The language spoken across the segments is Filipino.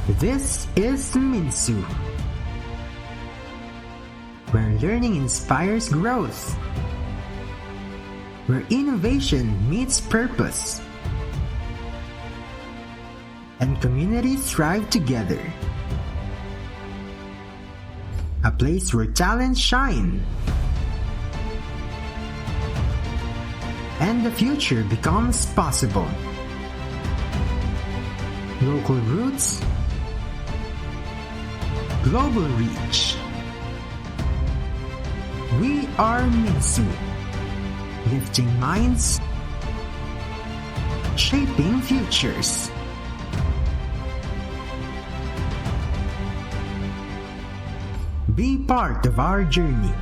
This is Minsu, where learning inspires growth, where innovation meets purpose, and communities thrive together. A place where talents shine and the future becomes possible. Local roots, global reach. We are Minsu, lifting minds, shaping futures. Be part of our journey.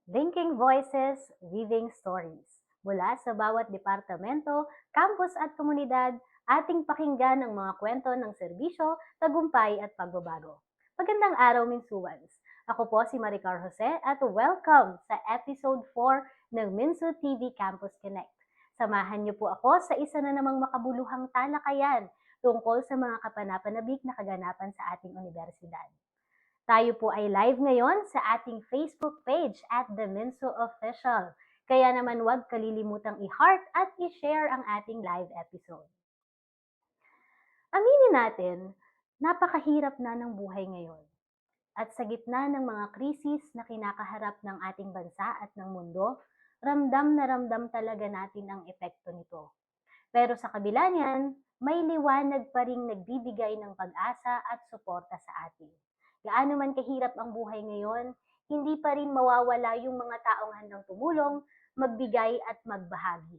Linking Voices, Weaving Stories. Mula sa bawat departamento, campus at komunidad, ating pakinggan ang mga kwento ng serbisyo, tagumpay at pagbabago. Magandang araw, Minsuans! Ako po si Maricar Jose at welcome sa episode 4 ng Minsu TV Campus Connect. Samahan niyo po ako sa isa na namang makabuluhang talakayan tungkol sa mga kapanapanabik na kaganapan sa ating universidad. Tayo po ay live ngayon sa ating Facebook page at The Minsu Official. Kaya naman huwag kalilimutang i-heart at i-share ang ating live episode. Aminin natin, napakahirap na ng buhay ngayon. At sa gitna ng mga krisis na kinakaharap ng ating bansa at ng mundo, ramdam na ramdam talaga natin ang epekto nito. Pero sa kabila niyan, may liwanag pa ring nagbibigay ng pag-asa at suporta sa atin. Gaano man kahirap ang buhay ngayon, hindi pa rin mawawala yung mga taong handang tumulong, magbigay at magbahagi.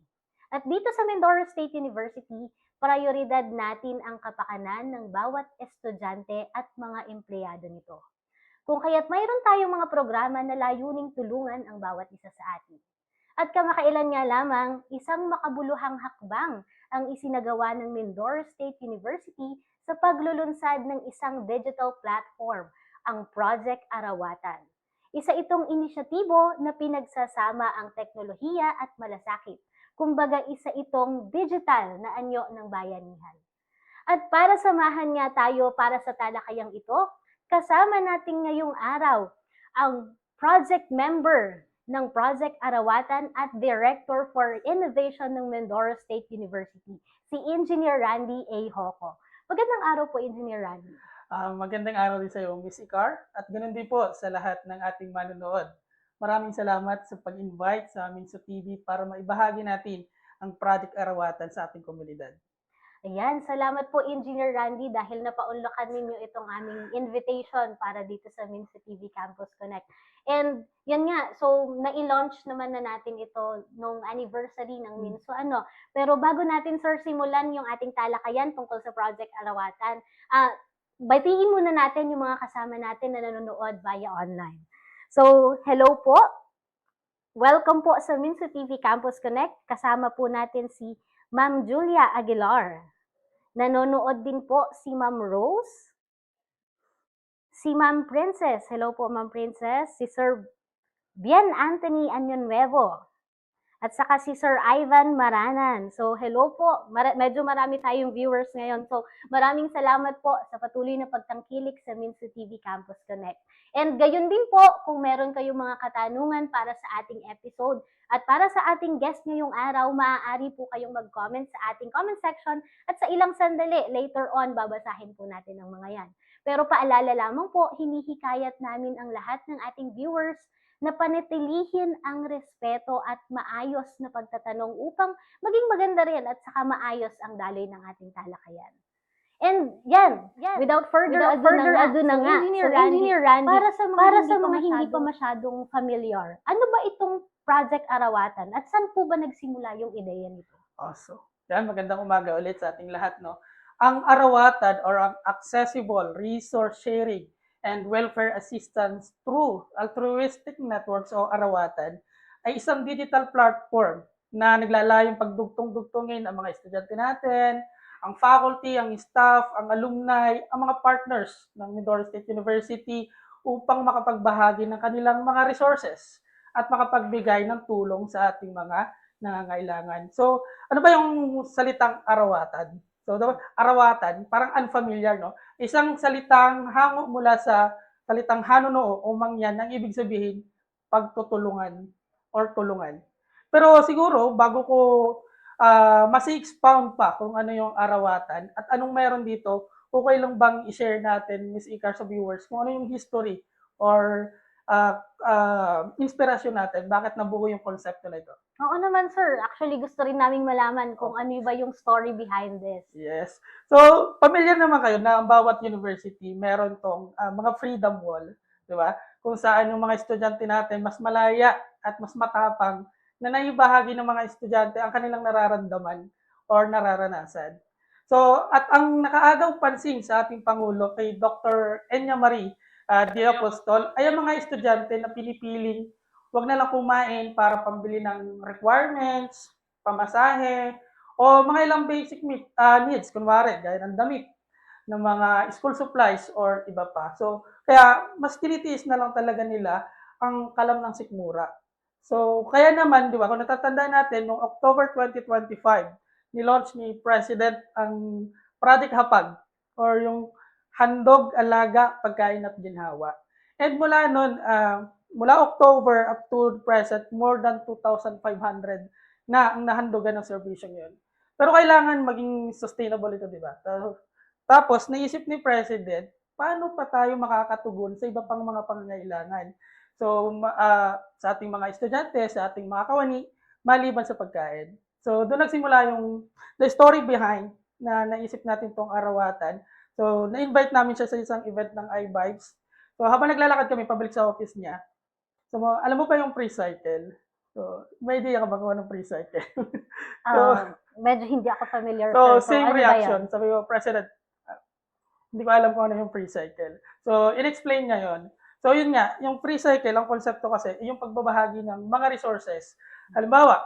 At dito sa Mindoro State University, prioridad natin ang kapakanan ng bawat estudyante at mga empleyado nito. Kung kaya't mayroon tayong mga programa na layuning tulungan ang bawat isa sa atin. At kamakailan nga lamang, isang makabuluhang hakbang ang isinagawa ng Mindoro State University sa paglulunsad ng isang digital platform, ang Project Arawatan. Isa itong inisyatibo na pinagsasama ang teknolohiya at malasakit. Kumbaga isa itong digital na anyo ng bayanihan. At para samahan nga tayo para sa talakayang ito, kasama natin ngayong araw ang project member ng Project Arawatan at Director for Innovation ng Mindoro State University, si Engineer Randy A. Hoco. Magandang araw po, Engineer Randy. Magandang araw din sa iyo, Miss Icar, at ganoon din po sa lahat ng ating manonood. Maraming salamat sa pag-invite sa amin sa TV para maibahagi natin ang Project Arawatan sa ating komunidad. Ayan, salamat po Engineer Randy dahil napaunlakan ninyo itong aming invitation para dito sa Minsu TV Campus Connect. And yan nga, so na-launch naman na natin ito nung anniversary ng Minsu. Pero bago natin sir simulan yung ating talakayan tungkol sa Project Arawatan, batiin muna natin yung mga kasama natin na nanonood via online. So, hello po. Welcome po sa Minsu TV Campus Connect. Kasama po natin si Ma'am Julia Aguilar. Nanonood din po si Ma'am Rose. Si Ma'am Princess. Hello po, Ma'am Princess. Si Sir Bien Anthony Anyonuevo. At saka si Sir Ivan Maranan. So, hello po. Medyo marami tayong viewers ngayon. So, maraming salamat po sa patuloy na pagtangkilik sa Minsu TV Campus Connect. And gayon din po, kung meron kayong mga katanungan para sa ating episode at para sa ating guest ngayong araw, maaari po kayong mag-comment sa ating comment section at sa ilang sandali, later on, babasahin po natin ang mga yan. Pero paalala lamang po, hinihikayat namin ang lahat ng ating viewers na panatilihin ang respeto at maayos na pagtatanong upang maging maganda rin at saka maayos ang daloy ng ating talakayan. And yan, without further ado na nga, Engineer Randy, para sa mga hindi pa masyadong familiar, ano ba itong Project Arawatan at saan po ba nagsimula yung ideya nito? Awesome. Yan, magandang umaga ulit sa ating lahat, no? Ang Arawatan or ang Accessible Resource Sharing and Welfare Assistance through Altruistic Networks o Arawatan ay isang digital platform na naglalayong pagdugtong-dugtungin ang mga estudyante natin, ang faculty, ang staff, ang alumni, ang mga partners ng Mindoro State University upang makapagbahagi ng kanilang mga resources at makapagbigay ng tulong sa ating mga nangangailangan. So, ano ba yung salitang arawatan? So, arawatan, parang unfamiliar, no? Isang salitang hango mula sa salitang hanunoo o mangyan, ang ibig sabihin, pagtutulungan or tulungan. Pero siguro, bago ko mas-expound pa kung ano yung arawatan at anong meron dito, okay lang bang i-share natin, Miss Icar, sa viewers, kung ano yung history or inspirasyon natin, bakit nabuo yung konsepto na ito? Oo naman, sir. Actually, gusto rin naming malaman kung ano ba yung story behind this. Yes. So, pamilyar naman kayo na ang bawat university meron tong mga freedom wall, di ba? Kung saan yung mga estudyante natin mas malaya at mas matapang na naibahagi ng mga estudyante ang kanilang nararamdaman or nararanasan. So, at ang nakaagaw pansin sa ating Pangulo kay Dr. Enya Marie Diapostol ay ang mga estudyante na pinipiling wag na lang kumain para pambili ng requirements, pamasahe, o mga ilang basic needs, kunwari, gaya ng damit, ng mga school supplies, or iba pa. So, kaya mas tinitiis na lang talaga nila ang kalam ng sikmura. So, kaya naman, di ba, kung natatandaan natin, noong October 2025, nilaunch ni President ang Project Hapag, or yung Handog, Alaga, Pagkain at Ginhawa. And mula nun, mula October up to present, more than 2,500 na ang nahandogan ng servisyo yun. Pero kailangan maging sustainable ito, di ba? Tapos, naisip ni President, paano pa tayo makakatugon sa iba pang mga pangangailangan? So, sa ating mga estudyante, sa ating mga kawani, maliban sa pagkain. So, doon nagsimula yung the story behind na naisip natin tong arawatan. So, na-invite namin siya sa isang event ng iVibes. So, habang naglalakad kami pabalik sa office niya, so, alam mo ba yung pre-cycle? So, may idea ka ba kung anong pre-cycle? So, Medyo hindi ako familiar, so sir. So, same ano ba reaction. yan? Sabi ko, President, hindi ko alam kung ano yung pre-cycle. So, in-explain niya yon. So, yun nga, yung pre-cycle, ang konsepto kasi, yung pagbabahagi ng mga resources. Halimbawa,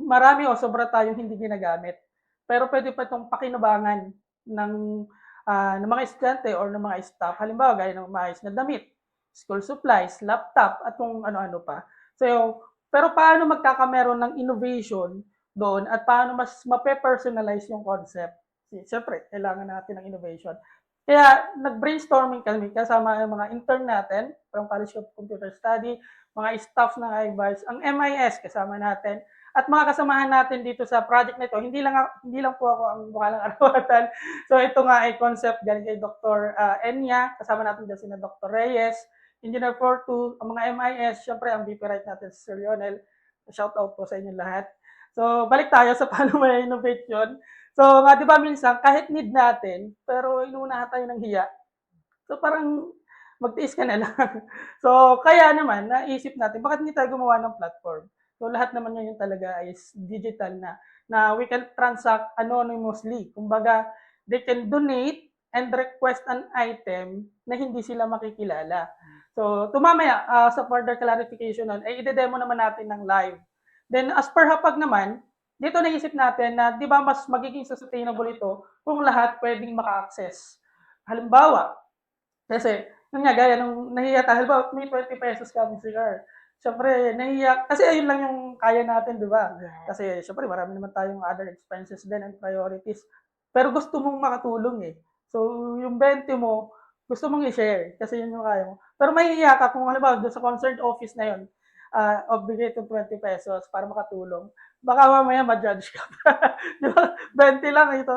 marami o sobra tayong hindi ginagamit. Pero pwede pa itong pakinabangan ng mga estudyante or ng mga staff. Halimbawa, gaya ng maayos na damit, school supplies, laptop, at kung ano-ano pa. So, pero paano magkakameron ng innovation doon at paano mas mape-personalize yung concept? Siyempre, kailangan natin ng innovation. Kaya nag-brainstorming kami kasama yung mga intern natin from College of Computer Study, mga staff ng iVibes, ang MIS kasama natin, at mga kasamahan natin dito sa project na ito. Hindi lang po ako ang bukalang arawatan. So ito nga ay concept galing kay Dr. Enya, kasama natin dyan sina Dr. Reyes, Engineer Fortu, ang mga MIS, syempre ang VP Right natin si Sir Lionel. Shout out po sa inyo lahat. So balik tayo sa paano may innovation. So nga, di ba minsan, kahit need natin, pero inuunahan tayo ng hiya. So parang magtiis ka na lang. So kaya naman, naisip natin, bakit hindi tayo gumawa ng platform? So lahat naman ngayon talaga is digital na we can transact anonymously. Kumbaga, they can donate and request an item na hindi sila makikilala. So tumamaya, sa further clarification nun, ay ide-demo naman natin ng live. Then as per Hapag naman, dito naisip natin na di ba mas magiging sustainable ito kung lahat pwedeng maka-access. Halimbawa, kasi yun nga, gaya nung nahiya tayo, halimbawa may 20 pesos kami cigar. Siyempre, nahiya, kasi ayun lang yung kaya natin, di ba? Kasi siyempre, marami naman tayong other expenses din and priorities. Pero gusto mong makatulong eh. So, yung 20 mo, gusto mong i-share kasi yun yung kaya mo. Pero mahihiya ka kung halimbawa doon sa concerned office na yun, obligate yung 20 pesos para makatulong. Baka mamaya ma-judge ka pa. Di ba? 20 lang ito.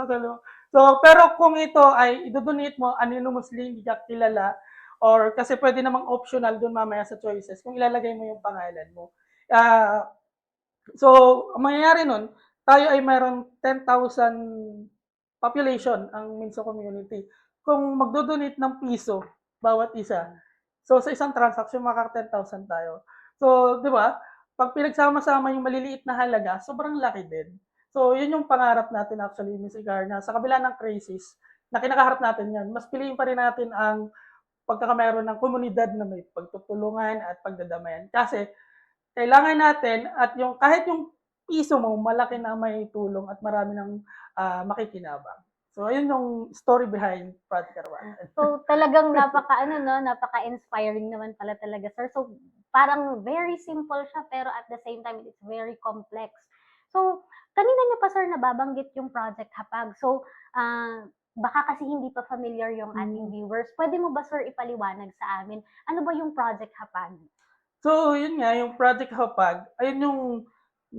So, pero kung ito ay idodonate mo, anonymously, hindi ka kilala, or kasi pwede namang optional doon mamaya sa choices kung ilalagay mo yung pangalan mo. So, ang mangyayari nun, tayo ay mayroon 10,000 population ang Minso community. Kung magdodonate ng piso bawat isa, so sa isang transaction, maka 10,000 tayo. So, di ba? Pag pinagsama-sama yung maliliit na halaga, sobrang laki din. So, yun yung pangarap natin actually, Ms. Igar, na sa kabila ng crisis, na kinakaharap natin yan, mas piliin pa rin natin ang pagkakameron ng komunidad na may pagtutulungan at pagdadamayan. Kasi, kailangan natin at yung kahit yung piso mo, malaki na may tulong at marami ng makikinabang. So, So, ayun yung story behind Project Arawatan. So, talagang napaka-inspiring naman pala talaga, sir. So, parang very simple siya, pero at the same time, it's very complex. So, kanina niyo pa, sir, nababanggit yung Project Hapag. So, baka kasi hindi pa familiar yung ating viewers. Pwede mo ba, sir, ipaliwanag sa amin? Ano ba yung Project Hapag? So, yun nga, yung Project Hapag, ayun yung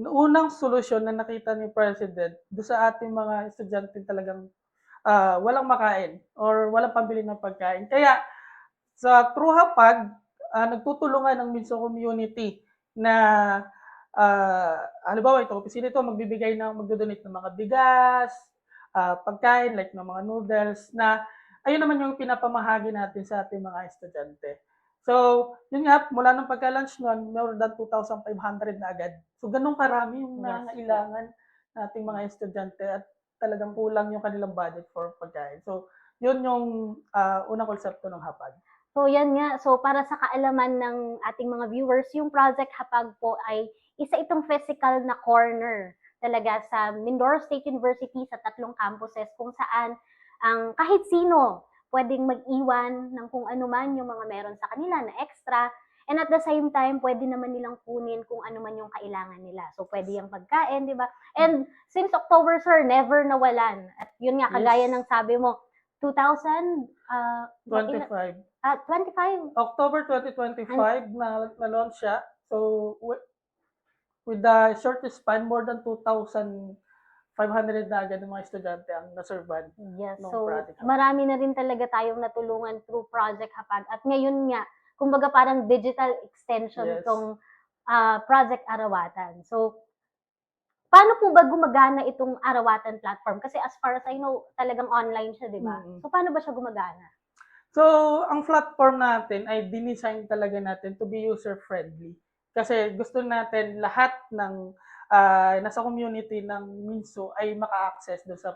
unang solusyon na nakita ni President do sa ating mga estudyante talagang walang makain or walang pambili ng pagkain. Kaya sa True Hapag, nagtutulungan ng Minso community na halimbawa ito, opisina ito, magdo-donate ng mga bigas, pagkain like ng mga noodles na ayun naman yung pinapamahagi natin sa ating mga estudyante. So, yun nga, mula nung pagka-launch nun, more than 2,500 na agad. So, ganun karami yung nangailangan nating mga estudyante at talagang kulang yung kanilang budget for pagkain. So, yun yung unang konsepto ng Hapag. So, yan nga. So, para sa kaalaman ng ating mga viewers, yung Project Hapag po ay isa itong physical na corner talaga sa Mindoro State University sa 3 campuses kung saan ang kahit sino pwedeng mag-iwan ng kung ano man yung mga meron sa kanila na extra. And at the same time, pwede naman nilang kunin kung ano man yung kailangan nila. So, pwede yung pagkain, di ba? And since October, sir, never nawalan. At yun nga, kagaya ng sabi mo, 25. 25. October 2025 na-launch siya. So, with the shortest span, more than 2,500 na agad ng mga estudyante ang naservan. Yes, nung so Project Hapag. marami na rin talaga tayong natulungan through Project Hapag. At ngayon nga, kumbaga parang digital extension Yes. itong Project Arawatan. So, paano po ba gumagana itong Arawatan platform? Kasi as far as I know, talagang online siya, di ba? So, paano ba siya gumagana? So, ang platform natin ay dinesign talaga natin to be user-friendly. Kasi gusto natin lahat ng nasa community ng Minso ay maka-access doon sa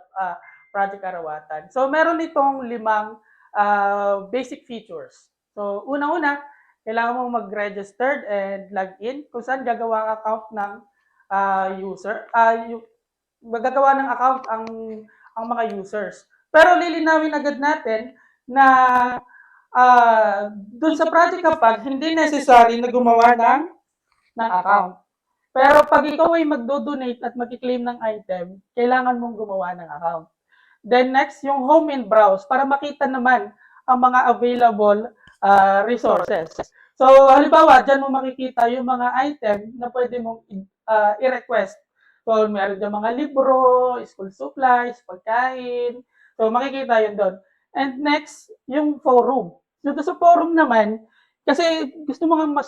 Project Arawatan. So, meron itong 5 basic features. So, unang-una, kailangan mong mag-registered and log in kung saan gagawa ka account ng user. Magagawa ng account ang mga users. Pero lilinawin agad natin na doon sa Project Hapag, hindi necessary na gumawa ng account. Pero pag ikaw ay magdo-donate at mag-claim ng item, kailangan mong gumawa ng account. Then next, yung home and browse para makita naman ang mga available resources. So, halimbawa, dyan mo makikita yung mga item na pwede mong i-request. So, meron dyan mga libro, school supplies, pagkain. So, makikita yun doon. And next, yung forum. So, sa forum naman, kasi gusto mo nga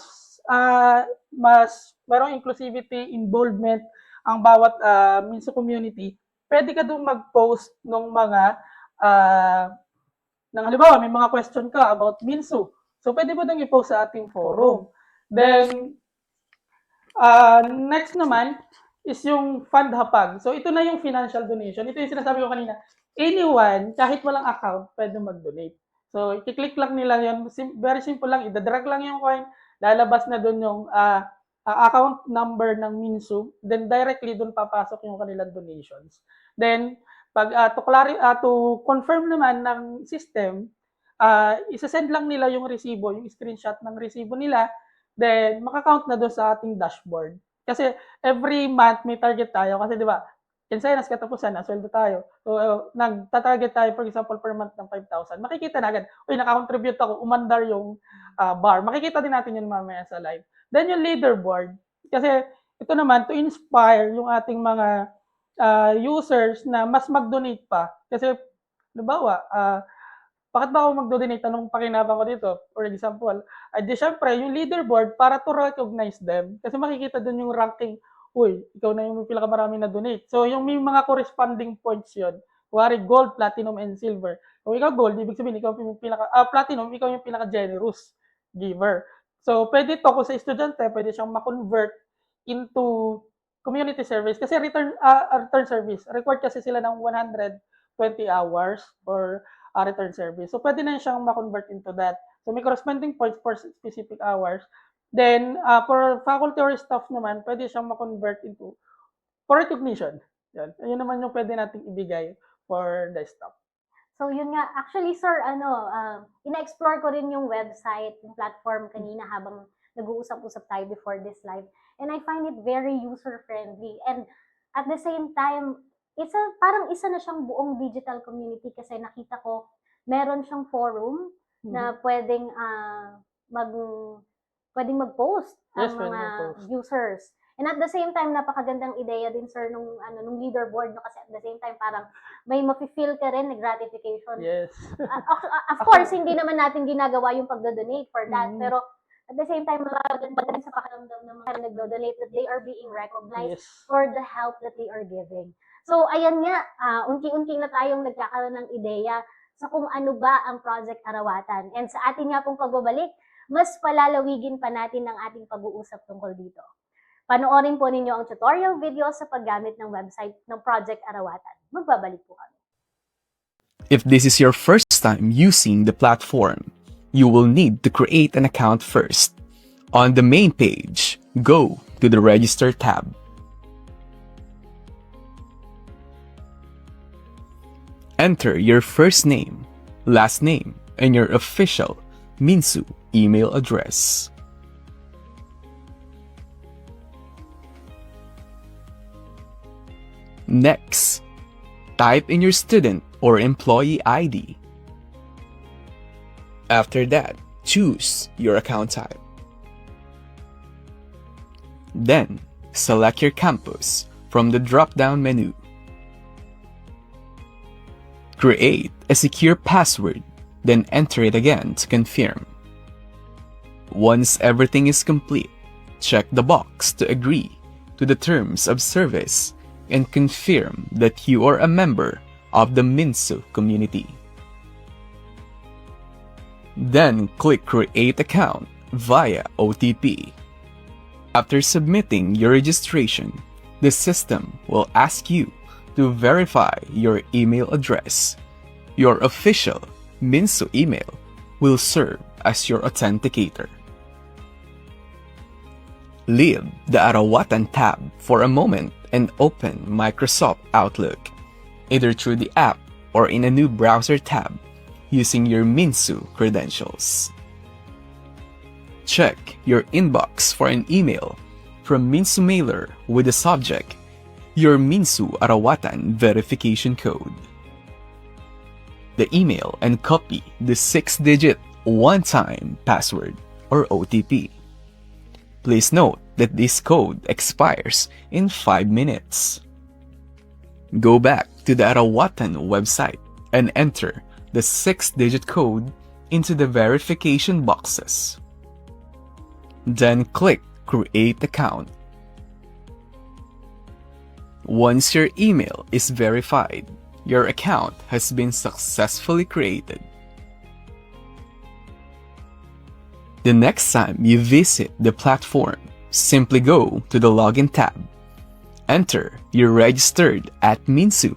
mas merong inclusivity, involvement ang bawat Minso community, pwede ka doon mag-post ng mga halimbawa, may mga question ka about Minso. So, pwede mo doon i-post sa ating forum. Then, next naman is yung Fund Hapag. So, ito na yung financial donation. Ito yung sinasabi ko kanina. Anyone, kahit walang account, pwede mag-donate. So, i-click lang nila yun. Very simple lang. I-drag lang yung coin. Lalabas na doon yung account number ng Minso. Then, directly doon papasok yung kanilang donations. Then, pag to confirm naman ng system, isa-send lang nila yung resibo, yung screenshot ng resibo nila. Then, makakount na doon sa ating dashboard. Kasi every month may target tayo. Kasi di ba, Kinsenas katapusan na, sweldo tayo. So, nagta-target tayo, for example, per month ng 5,000. Makikita na agad, uy, naka-contribute ako, umandar yung bar. Makikita din natin yun mamaya sa live. Then yung leaderboard. Kasi ito naman, to inspire yung ating mga users na mas mag-donate pa. Kasi, halimbawa, bakit ba ako mag-donate? Anong pakinabang ko dito? For example, di syempre, yung leaderboard para to recognize them. Kasi makikita dun yung ranking, uy, ikaw na yung pinakamarami na donate. So, yung may mga corresponding points yun. Kuwari, gold, platinum, and silver. Kung ikaw gold, ibig sabihin, ikaw yung platinum, ikaw yung pinaka-generous giver. So, pwede to, kung sa estudyante, pwede siyang ma-convert into community service. Kasi return service. Required kasi sila ng 120 hours for return service. So, pwede na siyang ma-convert into that. So, may corresponding points for specific hours. Then, for faculty or staff naman, pwede siyang ma-convert into for recognition. Yan. Ayun naman yung pwede nating ibigay for desktop. So yun nga, actually sir, ina-explore ko rin yung website, yung platform kanina habang nag-uusap-usap tayo before this live. And I find it very user-friendly. And at the same time, parang isa na siyang buong digital community kasi nakita ko meron siyang forum na pwedeng mag-post Yes, ang pwedeng mga mag-post. users. And at the same time, napakagandang ideya din sir nung leaderboard, no, kasi at the same time parang may mafe-feel ka rin na gratification. Yes. Of course, hindi naman natin ginagawa yung pagdo-donate for that, Mhm. pero at the same time, maganda rin sa pakiramdam ng mga nagdo-donate that they are being recognized Yes. for the help that they are giving. So, ayan nga, unti-unti na tayong nagkakaroon ng ideya sa kung ano ba ang Project Arawatan. And sa ating nga pong pagbabalik, mas palalawigin pa natin ang ating pag-uusap tungkol dito. Panoorin po ninyo ang tutorial video sa paggamit ng website ng Project Arawatan. Magbabalik po kami. If this is your first time using the platform, you will need to create an account first. On the main page, go to the Register tab. Enter your first name, last name, and your official Minsu email address. Next, type in your student or employee ID. After that, choose your account type. Then, select your campus from the drop-down menu. Create a secure password, then enter it again to confirm. Once everything is complete, check the box to agree to the terms of service and confirm that you are a member of the Minsu community. Then click Create Account via OTP. After submitting your registration, the system will ask you to verify your email address. Your official Minsu email will serve as your authenticator. Leave the Arawatan tab for a moment and open Microsoft Outlook, either through the app or in a new browser tab using your Minsu credentials. Check your inbox for an email from Minsu Mailer with the subject, your Minsu Arawatan verification code. The email and copy the 6-digit one-time password or OTP. Please note that this code expires in 5 minutes. Go back to the Arawatan website and enter the 6-digit code into the verification boxes. Then click Create Account. Once your email is verified, your account has been successfully created. The next time you visit the platform, simply go to the Login tab. Enter your registered at minsu.edu.ph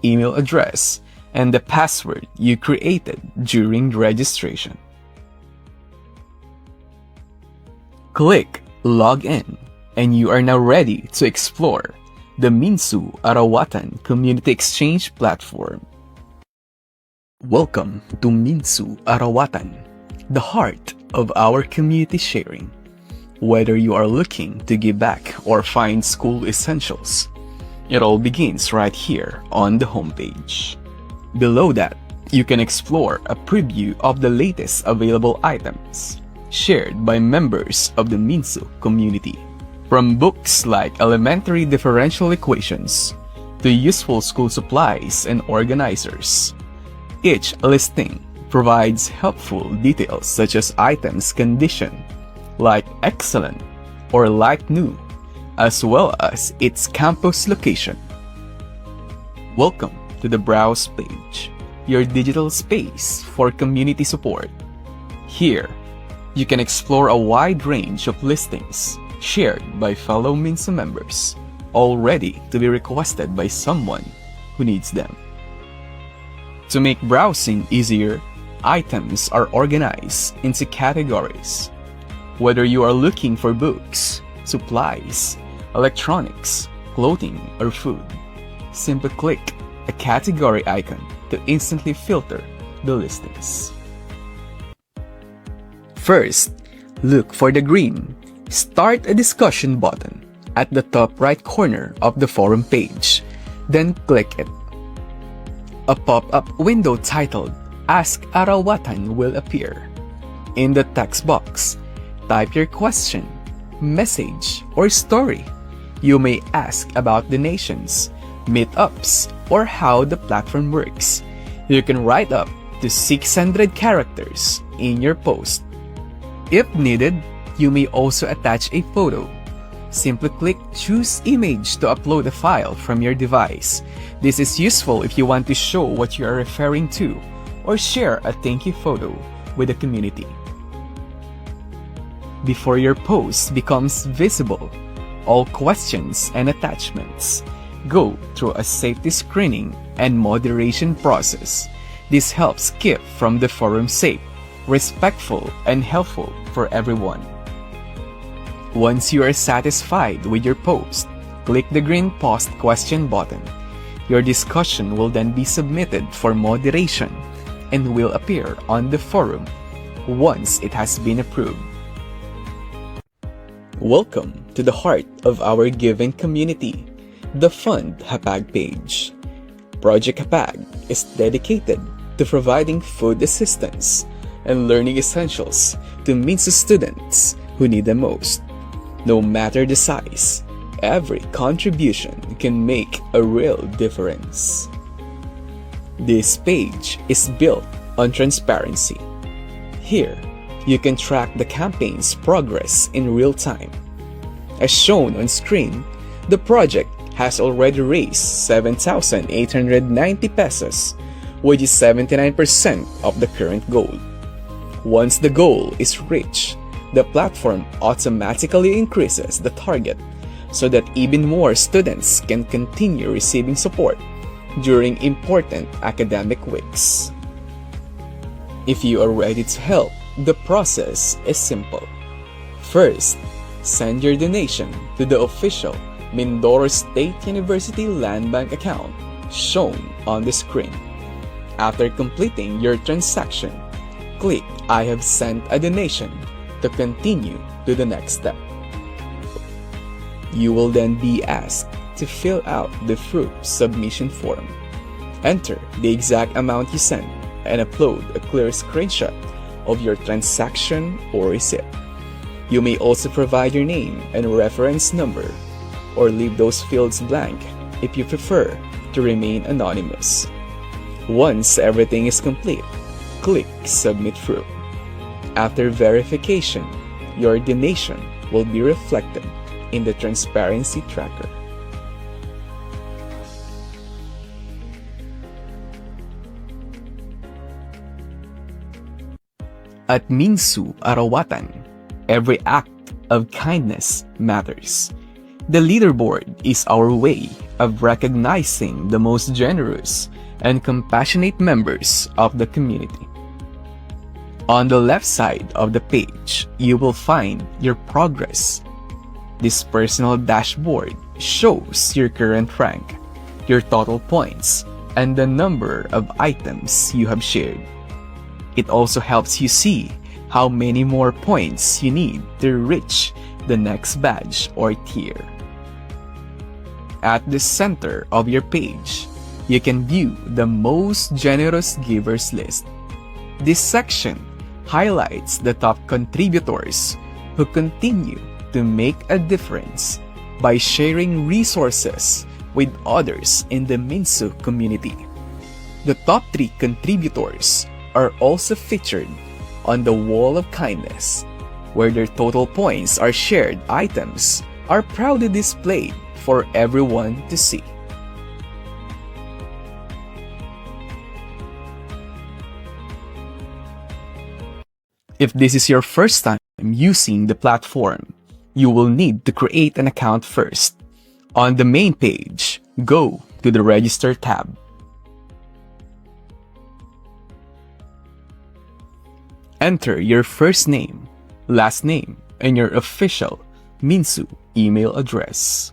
email address and the password you created during registration. Click Login and you are now ready to explore the Minsu Arawatan Community Exchange platform. Welcome to Minsu Arawatan, the heart of our community sharing. Whether you are looking to give back or find school essentials, it all begins right here on the homepage. Below that, you can explore a preview of the latest available items shared by members of the Minsu community. From books like Elementary Differential Equations to useful school supplies and organizers, each listing provides helpful details such as items condition like excellent or like new, as well as its campus location. Welcome to the Browse page, your digital space for community support. Here, you can explore a wide range of listings shared by fellow Minsu members, all ready to be requested by someone who needs them. To make browsing easier, items are organized into categories. Whether you are looking for books, supplies, electronics, clothing, or food, simply click a category icon to instantly filter the listings. First, look for the green Start a Discussion button at the top right corner of the forum page, then click it. A pop-up window titled Ask Arawatan will appear. In the text box, type your question, message, or story. You may ask about donations, meetups, or how the platform works. You can write up to 600 characters in your post. If needed, you may also attach a photo. Simply click Choose Image to upload a file from your device. This is useful if you want to show what you are referring to or share a thank you photo with the community. Before your post becomes visible, all questions and attachments go through a safety screening and moderation process. This helps keep from the forum safe, respectful, and helpful for everyone. Once you are satisfied with your post, click the green Post Question button. Your discussion will then be submitted for moderation and will appear on the forum once it has been approved. Welcome to the heart of our giving community, the Fund Hapag page. Project Hapag is dedicated to providing food assistance and learning essentials to Minsu students who need them most. No matter the size, every contribution can make a real difference. This page is built on transparency. Here, you can track the campaign's progress in real time. As shown on screen, the project has already raised 7,890 pesos, which is 79% of the current goal. Once the goal is reached, the platform automatically increases the target so that even more students can continue receiving support during important academic weeks. If you are ready to help, the process is simple. First, send your donation to the official Mindoro State University Land Bank account shown on the screen. After completing your transaction, click I have sent a donation to continue to the next step. You will then be asked to fill out the proof submission form. Enter the exact amount you sent and upload a clear screenshot of your transaction or receipt. You may also provide your name and reference number, or leave those fields blank if you prefer to remain anonymous. Once everything is complete, click Submit Proof. After verification, your donation will be reflected in the transparency tracker. At Minsu Arawatan, every act of kindness matters. The leaderboard is our way of recognizing the most generous and compassionate members of the community. On the left side of the page, you will find your progress. This personal dashboard shows your current rank, your total points, and the number of items you have shared. It also helps you see how many more points you need to reach the next badge or tier. At the center of your page, you can view the most generous givers list. This section highlights the top contributors who continue to make a difference by sharing resources with others in the Minsu community. The top 3 contributors are also featured on the Wall of Kindness, where their total points or shared items are proudly displayed for everyone to see. If this is your first time using the platform, you will need to create an account first. On the main page, go to the Register tab. Enter your first name, last name, and your official Minsu email address.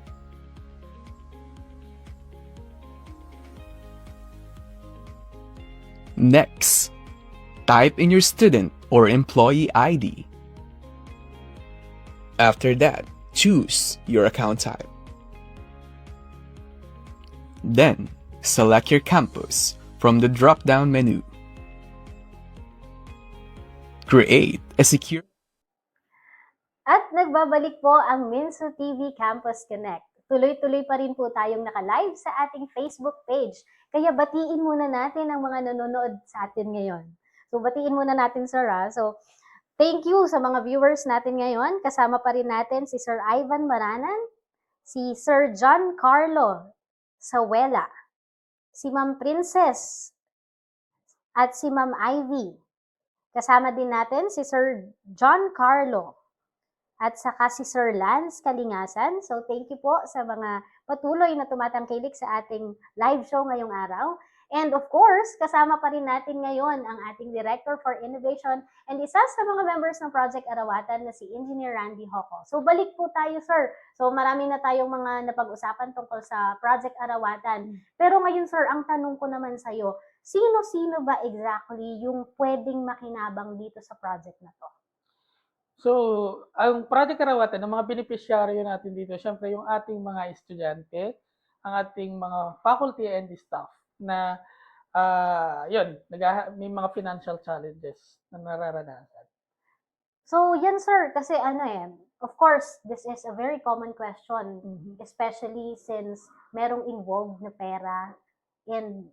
Next, type in your student or employee ID. After that, choose your account type. Then, select your campus from the drop-down menu. Create a secure At nagbabalik po ang Minso TV Campus Connect. Tuloy-tuloy pa rin po tayong naka-live sa ating Facebook page. Kaya batiin muna natin ang mga nanonood sa atin ngayon. So batiin muna natin, Sir. So thank you sa mga viewers natin ngayon. Kasama pa rin natin si Sir Ivan Maranan, si Sir John Carlo Sawela, si Ma'am Princess, at si Ma'am Ivy. Kasama din natin si Sir John Carlo at saka si Sir Lance Kalingasan. So thank you po sa mga patuloy na tumatangkilik sa ating live show ngayong araw. And of course, kasama pa rin natin ngayon ang ating Director for Innovation and isa sa mga members ng Project Arawatan na si Engineer Randy Hoco. So balik po tayo, Sir. So marami na tayong mga napag-usapan tungkol sa Project Arawatan. Pero ngayon, Sir, ang tanong ko naman sa'yo, sino-sino ba exactly yung pwedeng makinabang dito sa project na to? So, ang Project Arawatan, ang mga beneficiaryo natin dito, syempre yung ating mga estudyante, ang ating mga faculty and staff na yun, may mga financial challenges na nararanasan. So, yan, Sir, kasi of course, this is a very common question, especially since merong involved na pera and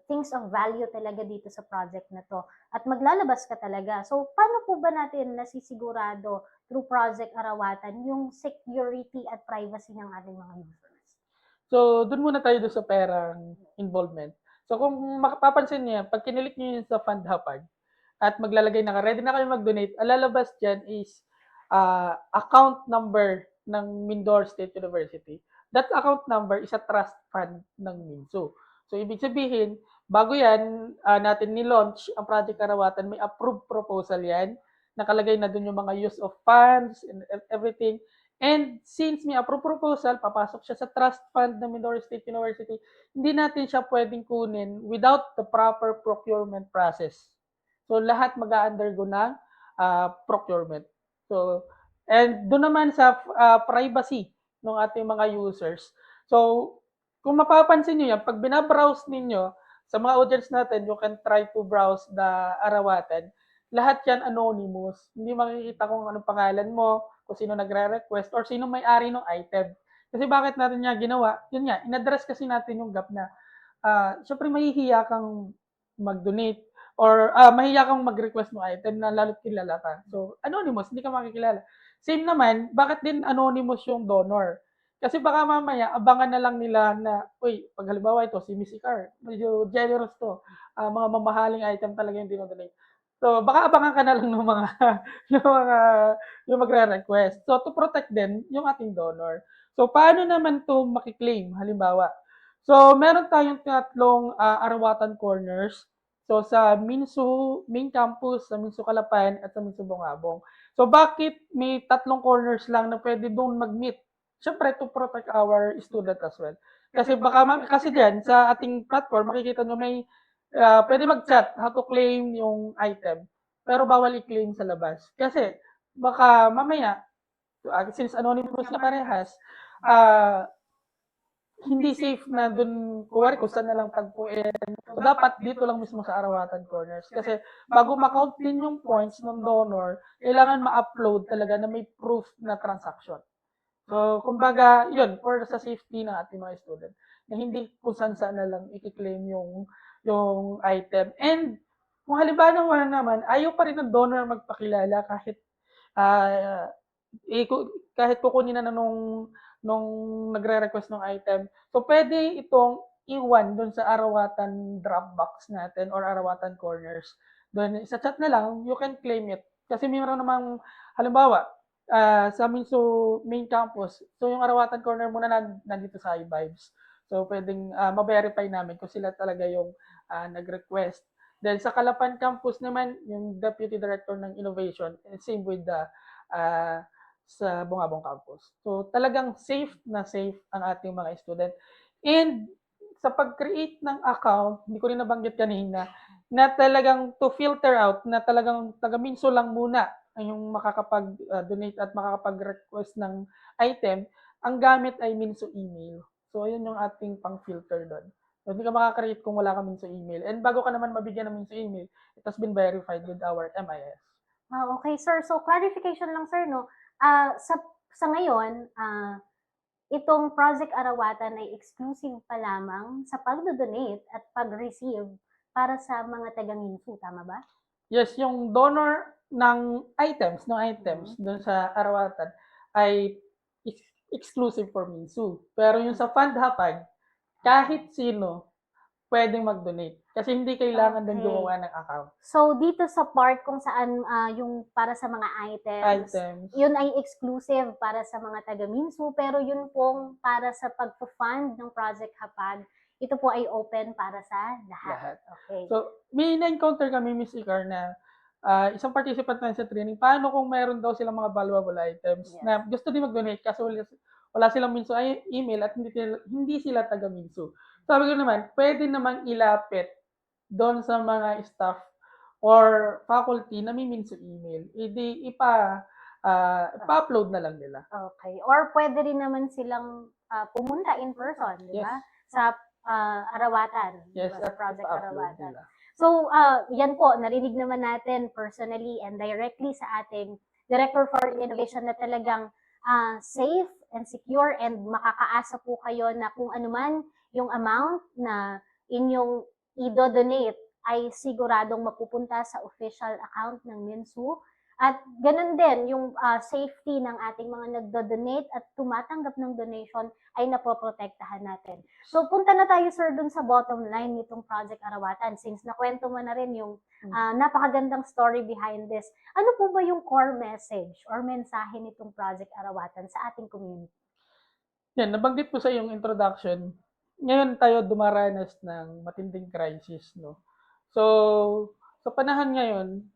things of value talaga dito sa project na to. At maglalabas ka talaga. So, paano po ba natin nasisigurado through Project Arawatan yung security at privacy ng ating mga users? So, dun muna tayo doon sa perang involvement. So, kung makapapansin niyo, pag kinilik niyo yun sa Fund Hapag at maglalagay na ready na kayo mag-donate, ang lalabas dyan is account number ng Mindoro State University. That account number is a trust fund ng MINSO. So, ibig sabihin, bago yan natin ni-launch ang Project Arawatan, may approved proposal yan. Nakalagay na dun yung mga use of funds and everything. And since may approved proposal, papasok siya sa trust fund ng Mindoro State University, hindi natin siya pwedeng kunin without the proper procurement process. So, lahat mag-undergo ng procurement. So, and doon naman sa privacy ng ating mga users. So, kung mapapansin nyo yan, pag binabrowse ninyo, sa mga audience natin, you can try to browse the Arawatan. Lahat yan anonymous. Hindi makikita kung anong pangalan mo, kung sino nagre-request, or sino may-ari ng item. Kasi bakit natin niya ginawa? Yun nga, in-address kasi natin yung gap na syempre mahihiya kang mag-donate or mahihiya kang mag-request ng item na lalo't kilala ka. So, anonymous, hindi ka makikilala. Same naman, bakit din anonymous yung donor? Kasi baka mamaya, abangan na lang nila na, uy, pag halimbawa ito, si Miss Icar, medyo generous to. Mga mamahaling item talaga yung dinodonate. So, baka abangan ka na lang ng mga, yung magre-request. So, to protect din yung ating donor. So, paano naman to makiklaim, halimbawa? So, meron tayong tatlong Arawatan corners. So, sa Minso main campus, sa Minso Calapan, at sa Minso Bungabong. So, bakit may tatlong corners lang na pwede doon mag-meet? Siyempre, to protect our student as well. Kasi kasi diyan sa ating platform, makikita nyo may pwede mag-chat how to claim yung item. Pero bawal i-claim sa labas. Kasi baka mamaya, since anonymous na parehas, hindi safe na dun, kuwari kung saan na lang tagpuin. So, dapat dito lang mismo sa Arawatan Corners. Kasi bago ma-count din yung points ng donor, kailangan ma-upload talaga na may proof na transaction. So, kumbaga, yun, for sa safety ng ating mga student, na hindi kung saan na lang i-claim yung item. And, kung halimbawa naman, ayaw pa rin ng donor magpakilala kahit kahit kukunin na nung nagre-request ng item. So, pwede itong iwan doon sa Arawatan Dropbox natin or Arawatan Corners. Doon, sa chat na lang, you can claim it. Kasi mayroon namang, halimbawa, sa Minso main campus. So, yung Arawatan Corner muna nandito sa iVibes. So, pwedeng ma-verify namin kung sila talaga yung nag-request. Then, sa Calapan campus naman, yung Deputy Director ng Innovation, and same with the sa Bungabong campus. So, talagang safe na safe ang ating mga student. And, sa pag-create ng account, hindi ko rin nabanggit kanina, na talagang to filter out na talagang taga-Minso lang muna ang yung makakapag-donate at makakapag-request ng item, ang gamit ay Minso email. So, ayun yung ating pang-filter doon. So, hindi ka makaka-create kung wala kang Minso email. And bago ka naman mabigyan ng Minso email, it has been verified with our MIS. Okay, sir. So, clarification lang, sir, no? Sa ngayon, itong Project Arawatan ay exclusive pa lamang sa pagdo-donate at pag-receive para sa mga taga-Minsu, tama ba? Yes, yung donor ng items doon sa Arawatan ay exclusive for Minsu. Pero yung sa Fund Hapag, kahit sino pwedeng mag-donate. Kasi hindi kailangan din Okay. gumawa ng account. So, dito sa part kung saan yung para sa mga items, yun ay exclusive para sa mga taga-Minsu, pero yun pong para sa pag-fund ng Project Hapag, ito po ay open para sa lahat. Lahat. Okay. So, may na-encounter kami, Miss Icar, na isang participant na sa training, paano kung mayroon daw silang mga valuable items Yes. na gusto din mag-donate kasi wala silang Minso email at hindi sila taga-Minso. Sabi ko naman, pwede namang ilapit doon sa mga staff or faculty na may Minso email. Pa-upload na lang nila. Okay. Or pwede rin naman silang pumunta in person, di ba? Yes. Sa Arawatan, Yes, di ba? Sa at Project ipa-upload Arawatan. nila. So, yan po, narinig naman natin personally and directly sa ating Director for Innovation na talagang safe and secure and makakaasa po kayo na kung ano man yung amount na inyong i-donate ay siguradong mapupunta sa official account ng Minsu. At ganun din, yung safety ng ating mga nagdo-donate at tumatanggap ng donation ay napoprotektahan natin. So, punta na tayo, sir, dun sa bottom line nitong Project Arawatan since nakwento mo na rin yung napakagandang story behind this. Ano po ba yung core message or mensahe nitong Project Arawatan sa ating community? Yan, nabanggit ko sa yung introduction. Ngayon tayo dumaranas ng matinding crisis, no? So, sa panahon ngayon,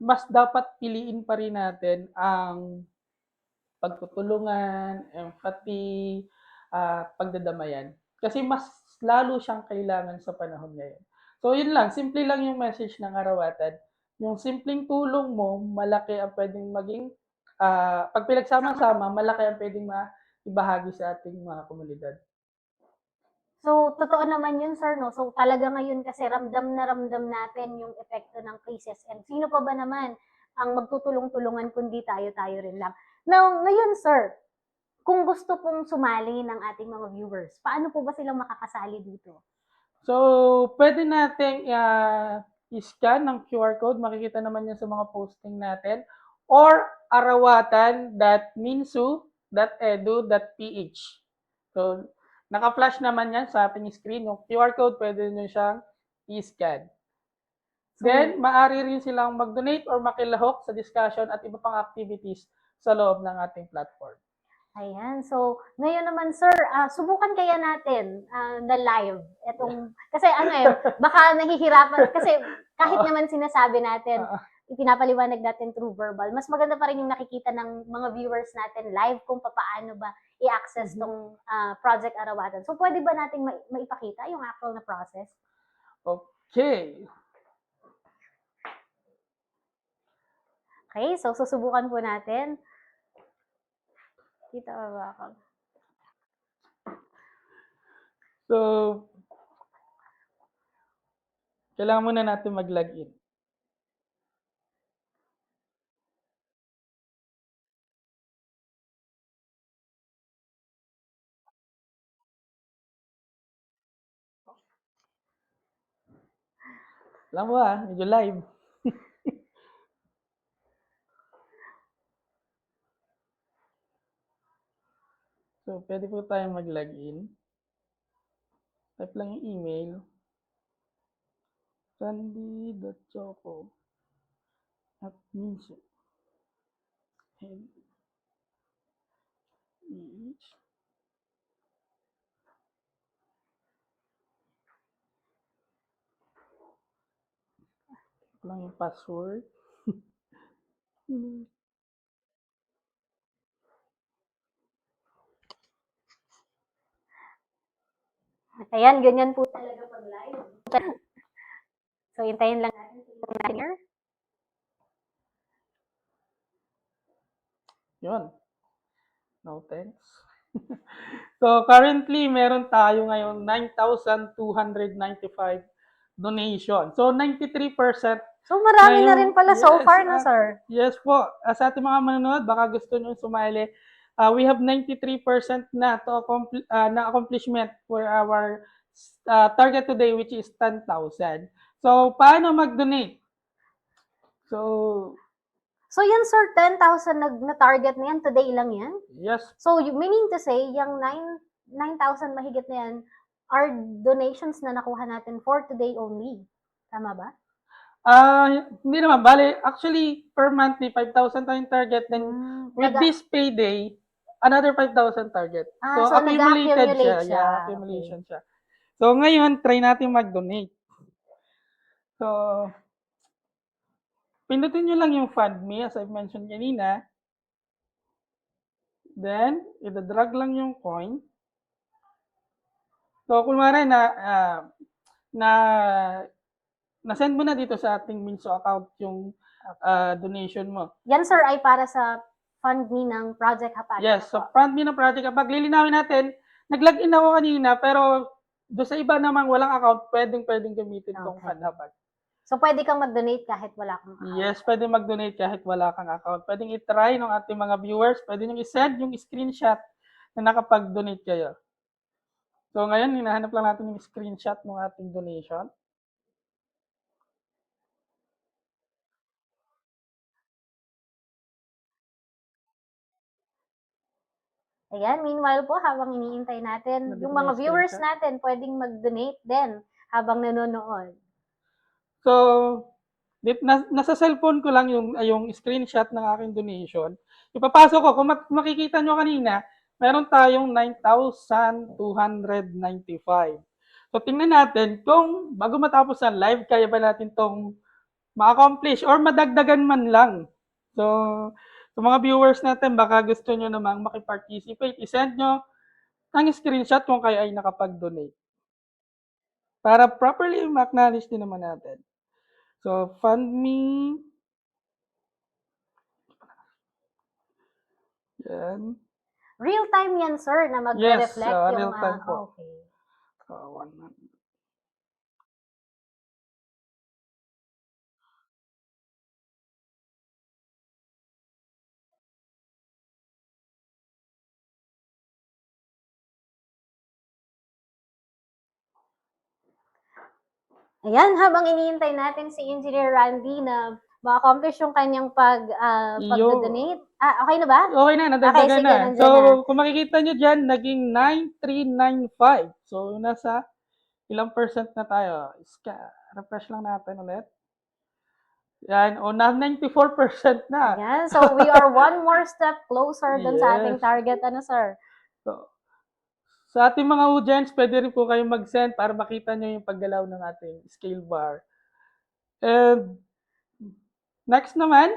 mas dapat piliin pa rin natin ang pagtutulungan, empathy, pagdadamayan. Kasi mas lalo siyang kailangan sa panahon ngayon. So, yun lang. Simple lang yung message ng Arawatan. Yung simpleng tulong mo, malaki ang pwedeng maging, pag pinagsama-sama, malaki ang pwedeng ibahagi sa ating mga komunidad. So, totoo naman yun, sir, no? So, talaga ngayon kasi ramdam natin yung epekto ng krisis. And sino pa ba naman ang magtutulong-tulungan kundi tayo-tayo rin lang. Now, ngayon, sir, kung gusto pong sumali ng ating mga viewers, paano po ba silang makakasali dito? So, pwede nating i-scan ng QR code. Makikita naman yan sa mga posting natin. Or arawatan.minsu.edu.ph. So, naka-flash naman yan sa ating screen. Yung QR code, pwede nyo siyang i-scan. Then, maaari rin silang mag-donate or makilahok sa discussion at iba pang activities sa loob ng ating platform. Ayan. So, ngayon naman, sir, subukan kaya natin na live. Kasi baka nahihirapan. Kasi kahit naman sinasabi natin, ipinapaliwanag natin through verbal, mas maganda pa rin yung nakikita ng mga viewers natin live kung paano ba i-access tong Project Arawatan. So, pwede ba natin maipakita yung actual na process? Okay. Okay, so susubukan po natin. Kita ba ako? So, kailangan muna natin mag-login. Alam mo medyo live. So, pwede po tayong mag-login. Type lang yung email. randy.choco@minso. Lang yung password. Ayan, ganyan po talaga pag live. So, hintayin lang natin yung engineer. Yun. No, thanks. So, currently, meron tayo ngayon 9,295 donation. So, 93%. So, marami na rin pala so Yes, far, no, sir? Yes po. Sa ating mga manonood, baka gusto nyo sumali. We have 93% na to na accomplishment for our target today, which is 10,000. So, paano mag-donate? So, So, yan, sir, 10,000 na-target na yan. Today lang yan? yes. So, meaning to say, yung 9,000 mahigit na yan are donations na nakuha natin for today only. Tama ba? Hindi naman. Bale, actually, per month, may 5,000 tayong target. Then, with Naga- this payday, another 5,000 target. so accumulated nag-accumulate siya. siya. Yeah, accumulation siya. So, ngayon, try natin mag-donate. So, pindutin nyo lang yung fund me, as I've mentioned kanina. Then, ida-drag lang yung coin. So, kunwari na-send mo na dito sa ating Minso account yung donation mo. Yan, sir, ay para sa fund me ng Project Hapag. Yes, so fund me ng Project Hapag. Lilinawin natin, nag-login ako kanina, pero doon sa iba namang walang account, pwedeng gamitin tong Okay. Fund Hapag. So, pwede kang mag-donate kahit wala kang account. Yes, pwede mag-donate kahit wala kang account. Pwedeng i-try ng ating mga viewers, pwede nyo i-send yung screenshot na nakapag-donate kayo. So, ngayon, hinahanap lang natin yung screenshot ng ating donation. Ayan, meanwhile po, habang iniintay natin, Nandito yung na mga yung viewers screenshot. natin pwedeng mag-donate din habang nanonood. So, nasa cellphone ko lang yung screenshot ng aking donation. Ipapasok ko, kung makikita nyo kanina, meron tayong 9,295. So, tingnan natin kung bago matapos ang live, kaya ba natin tong ma-accomplish or madagdagan man lang. So, sa mga viewers natin, baka gusto nyo namang makiparticipate, isend nyo ang screenshot kung kayo ay nakapag-donate. Para properly ma-acknowledge din naman natin. So, fund me. Yan. Real time yan, sir, na mag-reflect Yes, yung... real time po. Okay. So, 100. Ayan, habang iniintay natin si Engineer Randy na ma-accomplish yung kanyang pag-donate. Okay na ba? Okay na, nadagdagan sige, na. nandyan So, na. kung makikita nyo dyan, naging 9,395. So, nasa ilang percent na tayo? Refresh lang natin ulit. Yan, o na 94% na. Ayan, so we are one more step closer dun sa ating Yes. target, sir? So, sa ating mga audience, pwede rin po kayong mag-send para makita nyo yung paggalaw ng ating scale bar. And next naman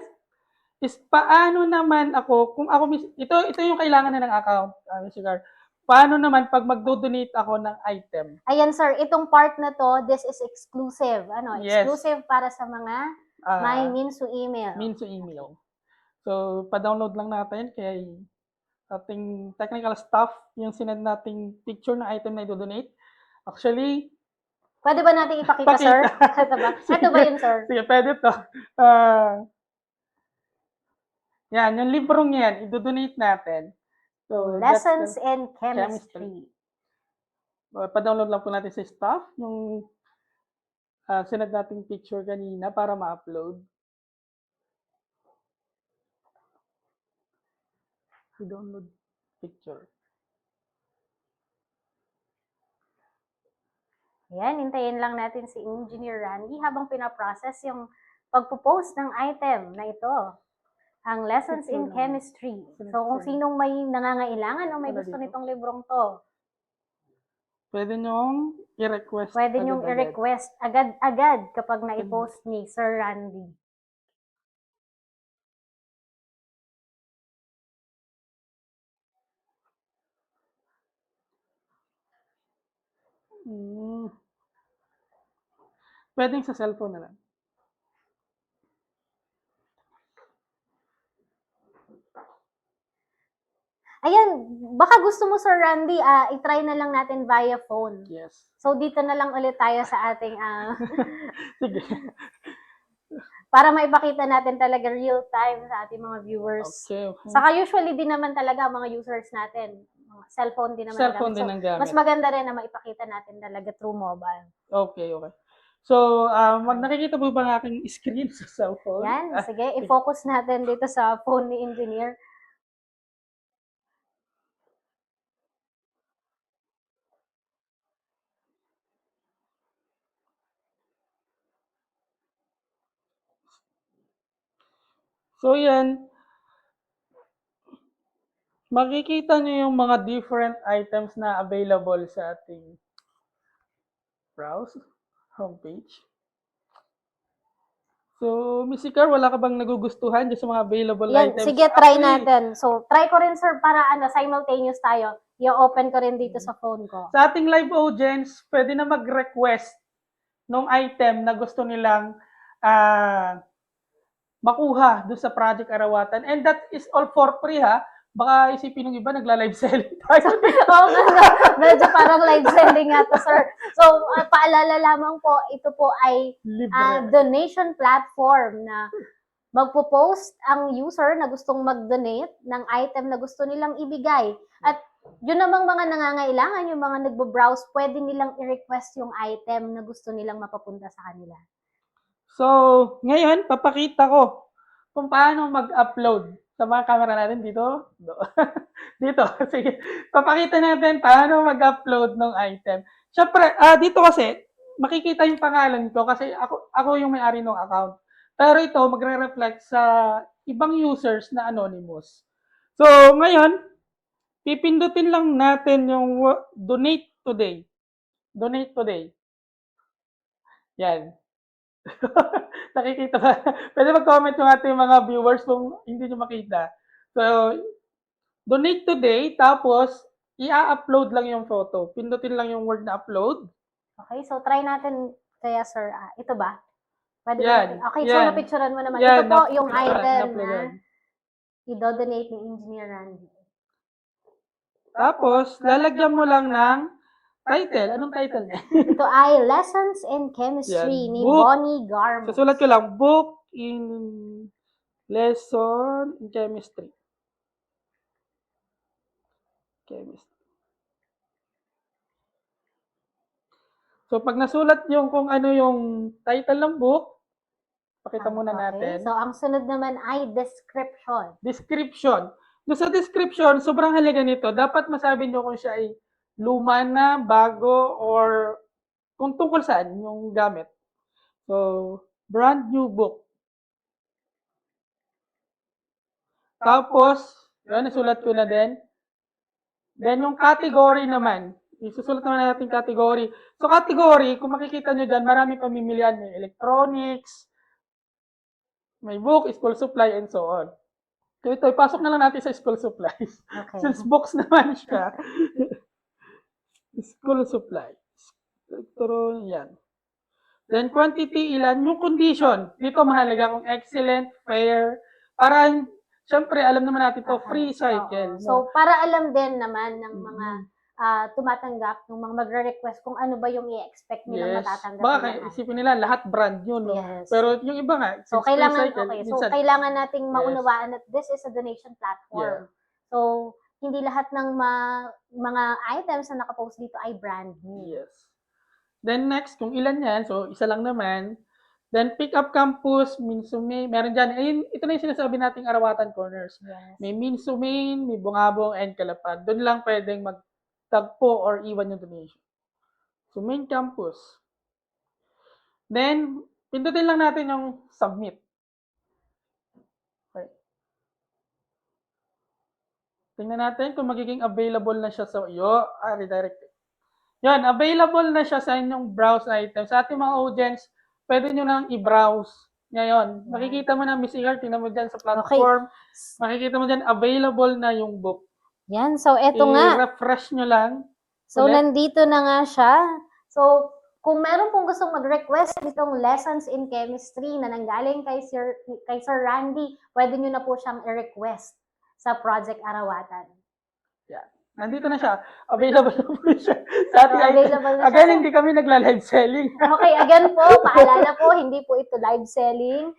is paano naman ako, kung ako, ito yung kailangan na ng account, Mr. Gar. Paano naman pag mag-donate ako ng item? Ayan, sir, itong part na to, this is exclusive. Yes. Exclusive para sa mga may Minsu email. Minso email. So, pa-download lang natin kay ating technical staff yung sinend nating picture na item na i-donate. Actually, Pwede ba natin ipakita, sir? Ito ba? Ito ba yun, sir? Sige, pwede to. Yan, yung librong yan, i-donate natin. So, Lessons in Chemistry. Pa-download lang po natin sa staff yung sinend nating picture kanina para ma-upload. I-download picture. Ayan, hintayin lang natin si Engineer Randy habang pinaprocess yung pagpo-post ng item na ito. Ang Lessons in Chemistry. So, kung sinong may nangangailangan o may gusto nitong librong to, pwede nyong i-request. pwede nyong i-request agad-agad kapag na-post ni Sir Randy. Pwedeng sa cellphone na lang. Ayan, baka gusto mo, Sir Randy, i-try na lang natin via phone. Yes. So, dito na lang ulit tayo sa ating, Sige. para maipakita natin talaga real time sa ating mga viewers. Okay. Saka usually din naman talaga mga users natin, mga cellphone din naman Cellphone gamit. din ang gamit. Mas maganda rin na maipakita natin talaga through mobile. Okay. So, nakikita mo ba ang aking screen sa cellphone? Yan, sige, i-focus natin dito sa phone ni Engineer. So, yan. Makikita nyo yung mga different items na available sa ating browse homepage. So, Miss Icar, wala ka bang nagugustuhan dyan sa mga available Yan, items? sige, try Actually, natin. So, try ko rin, sir, para simultaneous tayo. I-open ko rin dito sa phone ko. Sa ating live audience, pwede na mag-request ng item na gusto nilang makuha doon sa Project Arawatan. And that is all for free, ha? Baka isipin ng iba, nagla-live selling tayo. Oo, medyo parang live sending nga to, sir. So, paalala lamang po, ito po ay Libre. donation platform na magpo-post ang user na gustong mag-donate ng item na gusto nilang ibigay. At yun namang mga nangangailangan, yung mga nagbo-browse, pwede nilang i-request yung item na gusto nilang mapapunta sa kanila. So, ngayon, papakita ko kung paano mag-upload sa mga camera natin dito. Dito, sige. Papakita natin paano mag-upload ng item. Siyempre, dito kasi, makikita yung pangalan ko kasi ako yung may-ari ng account. Pero ito, magre-reflect sa ibang users na anonymous. So, ngayon, pipindutin lang natin yung donate today. Donate today. Yan. Nakikita ba? Pwede mag-comment yung ating mga viewers kung hindi nyo makita. So, donate today, tapos i-upload lang yung photo. Pindutin lang yung word na upload. Okay, so try natin kaya, sir. Ito ba? Pwede ba Yan, natin? Okay, so yan. napicturean mo naman. Yan, Ito po yung item na na-uploadan. i-donate ni Engineer Randy. Tapos, lalagyan mo lang ng title. Anong title niya? Ito ay Lessons in Chemistry Yan, ni book. Bonnie Garmo. Susulat ko lang, book in lesson in chemistry. So, pag nasulat yung kung ano yung title ng book, pakita muna natin. So, ang sunod naman ay description. Description. Doon sa description, sobrang halaga nito. Dapat masabi nyo kung siya ay luma na, bago, or kung tungkol saan yung gamit. So, brand new book. Tapos, yun, nasulat ko na din. Then, yung category naman. Isusulat naman natin category. So, category, kung makikita nyo dyan, marami pamimilian. May electronics, may book, school supply, and so on. So, ito, ipasok na lang natin sa school supplies. Okay. Since books naman siya. School supplies. Electron, yan. Then, quantity, ilan. Yung condition. Dito, mahalaga kung excellent, fair. Para, syempre, alam naman natin to free cycle. So, para alam din naman ng mga tumatanggap, ng mga magre-request kung ano ba yung i-expect nilang matatanggap. Baka isipin nila lahat brand new, no? Yes. Pero yung iba nga, So, free kailangan, cycle, okay. So, minsan, kailangan nating maunawaan that this is a donation platform. Yeah. So, hindi lahat ng mga items na nakapost dito ay brand new. Yes. Then next, kung ilan yan, so isa lang naman. Then pick up campus, Minsumain, meron dyan. Ayun, ito na yung sinasabi nating Arawatan Corners. Yes. May Minsumain, may Bungabong, and Calapan. Doon lang pwedeng magtagpo or iwan yung donation. So main campus. Then, pindutin lang natin yung submit. Okay. Tingnan natin kung magiging available na siya sa iyo. Redirect. Yan, available na siya sa inyong browse items. Sa ating mga audience, pwede nyo nang i-browse. Ngayon, makikita mo na, Miss Icar, tingnan mo dyan sa platform. Okay. Makikita mo dyan, available na yung book. Yan, so eto nga. I-refresh nyo lang. So, nandito na nga siya. So, kung meron pong gustong mag-request nitong lessons in chemistry na nanggaling kay Sir Randy, pwede nyo na po siyang i-request sa Project Arawatan. Nandito na siya. Available na po siya sa ating So, item. available na siya. Again, hindi kami nagla-live selling. Okay, again po, paalala po, hindi po ito live selling.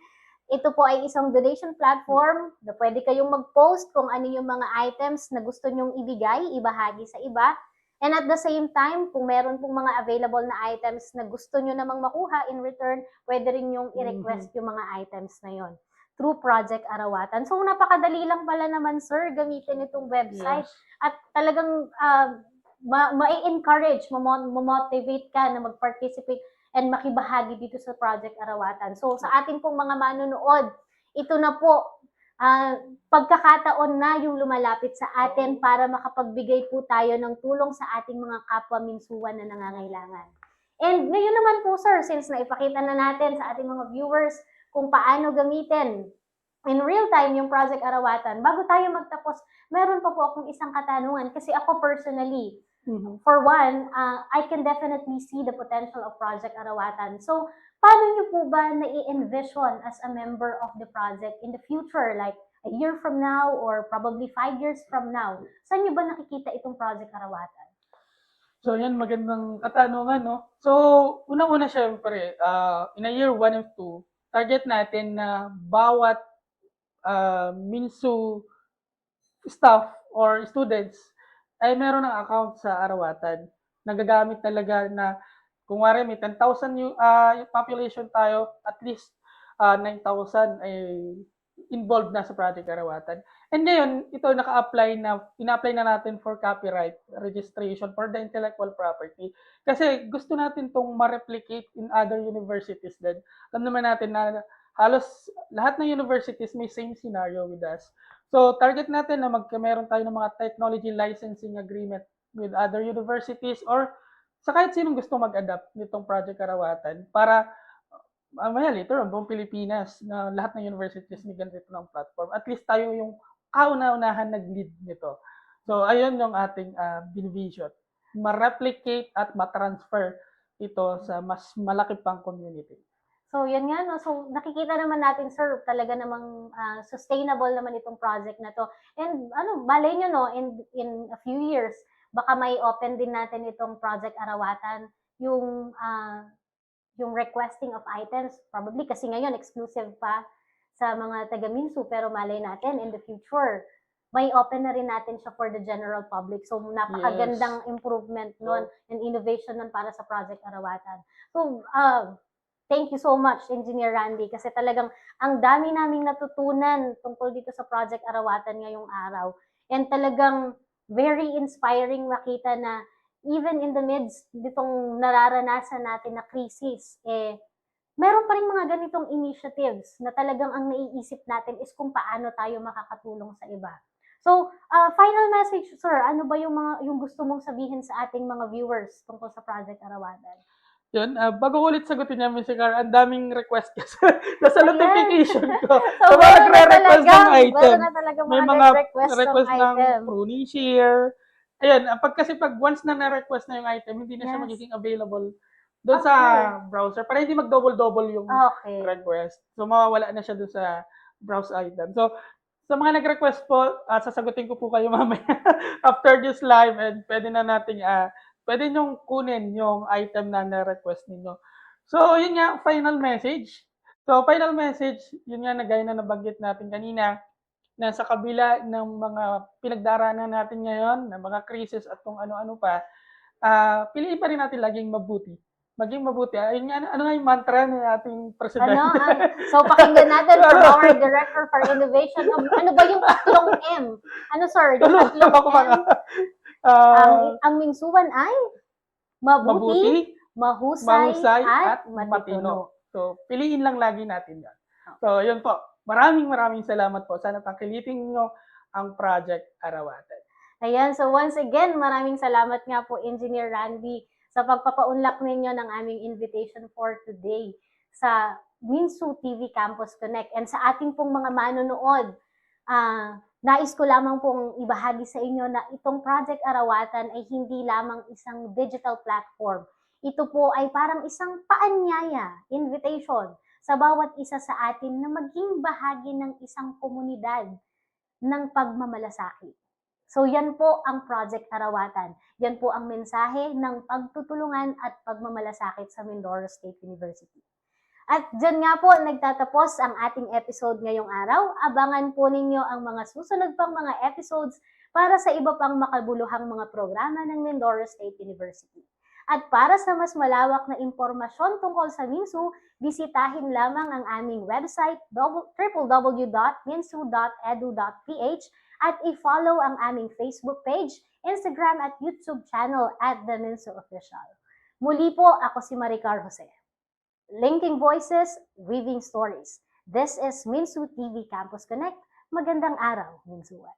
Ito po ay isang donation platform na pwede kayong mag-post kung ano yung mga items na gusto nyong ibigay, ibahagi sa iba. And at the same time, kung meron pong mga available na items na gusto nyo namang makuha in return, pwede rin yung i-request yung mga items na yon through Project Arawatan. So, napakadali lang pala naman, sir, gamitin itong website. Yes. At talagang ma-encourage, ma-motivate ka na mag-participate and makibahagi dito sa Project Arawatan. So, sa ating pong mga manonood, ito na po, pagkakataon na yung lumalapit sa atin para makapagbigay po tayo ng tulong sa ating mga kapwa minsuan na nangangailangan. And ngayon naman po, sir, since naipakita na natin sa ating mga viewers kung paano gamitin in real time yung Project Arawatan, bago tayo magtapos, meron pa po akong isang katanungan kasi ako personally, for one, I can definitely see the potential of Project Arawatan. So, paano nyo po ba nai-envision as a member of the project in the future, like a year from now or probably 5 years from now? Saan nyo ba nakikita itong Project Arawatan? So, yan, magandang katanungan, no? So, unang-una, syempre, in a year 1 and 2, target natin na bawat Minsu staff or students ay meron ng account sa Arawatan. Nagagamit talaga na kung wari may 10,000 population tayo, at least 9,000 ay involved na sa Project Arawatan. And ngayon, ito ina-apply na natin for copyright registration for the intellectual property. Kasi gusto natin itong ma-replicate in other universities din. Alam naman natin na halos lahat ng universities may same scenario with us. So, target natin na meron tayo ng mga technology licensing agreement with other universities or sa kahit sinong gusto mag-adapt nitong Project Arawatan para mamaya later on buong Pilipinas na lahat ng universities may ganito ng platform. At least tayo yung kauna-unahan nag-lead nito. So, ayun yung ating vision. Ma-replicate at ma-transfer ito sa mas malaki pang community. So, yan nga, no? So, nakikita naman natin, sir, talaga namang sustainable naman itong project na to. And, malay nyo, no, in a few years, baka may open din natin itong Project Arawatan, yung requesting of items, probably kasi ngayon, exclusive pa sa mga taga-Minsu, pero malay natin, in the future, may open na rin natin siya for the general public. So, napakagandang improvement nun and innovation nun para sa Project Arawatan. So, thank you so much, Engineer Randy, kasi talagang ang dami naming natutunan tungkol dito sa Project Arawatan ngayong araw. And talagang very inspiring makita na even in the midst ditong nararanasan natin na crisis, meron pa rin mga ganitong initiatives na talagang ang naiisip natin is kung paano tayo makakatulong sa iba. So, final message, sir, ano ba yung gusto mong sabihin sa ating mga viewers tungkol sa Project Arawatan? Yun, bago ko ulit sagutin niya, Mr. Car, ang daming request kasi nasa notification ko. So, mga nagre-request ng item. Na talaga May mga request ng pruning share. Ayan, pag once na na-request na yung item, hindi na siya magiging available doon sa browser para hindi mag-double-double yung request. So, mawawala na siya doon sa browse item. So, sa mga nag-request po, sasagutin ko po kayo mamaya after this live and pwede na nating pwede nyong kunin yung item na na-request ninyo. So, yun nga, final message. So, final message, yun nga, gaya na nabanggit natin kanina, na sa kabila ng mga pinagdaraanan natin ngayon, ng mga crisis at kung ano-ano pa, piliin pa rin natin laging mabuti. Maging mabuti. Ayun nga, ano nga yung mantra ng ating presidente? So, pakinggan natin from our Director for Innovation. Ano ba yung tatlong M? Ano, sir? Yung tatlong M? Ang Minsuan ay mabuti, mahusay at matino. So, piliin lang lagi natin yan. So, yun po. Maraming salamat po. Sana tangkilitin nyo ang Project Arawatan. Ayan, so once again, maraming salamat nga po, Engineer Randy, sa pagpapaunlak ninyo ng aming invitation for today sa Minsu TV Campus Connect. And sa ating pong mga manonood, nais ko lamang pong ibahagi sa inyo na itong Project Arawatan ay hindi lamang isang digital platform. Ito po ay parang isang paanyaya, invitation sa bawat isa sa atin na maging bahagi ng isang komunidad ng pagmamalasakit. So yan po ang Project Arawatan. Yan po ang mensahe ng pagtutulungan at pagmamalasakit sa Mindoro State University. At dyan nga po nagtatapos ang ating episode ngayong araw. Abangan po ninyo ang mga susunod pang mga episodes para sa iba pang makabuluhang mga programa ng Mindoro State University. At para sa mas malawak na impormasyon tungkol sa MINSU, bisitahin lamang ang aming website www.minsu.edu.ph at i-follow ang aming Facebook page, Instagram at YouTube channel at The MINSU Official. Muli po, ako si Maricar Jose. Linking Voices, Weaving Stories. This is MINSU TV Campus Connect. Magandang araw, MINSUan.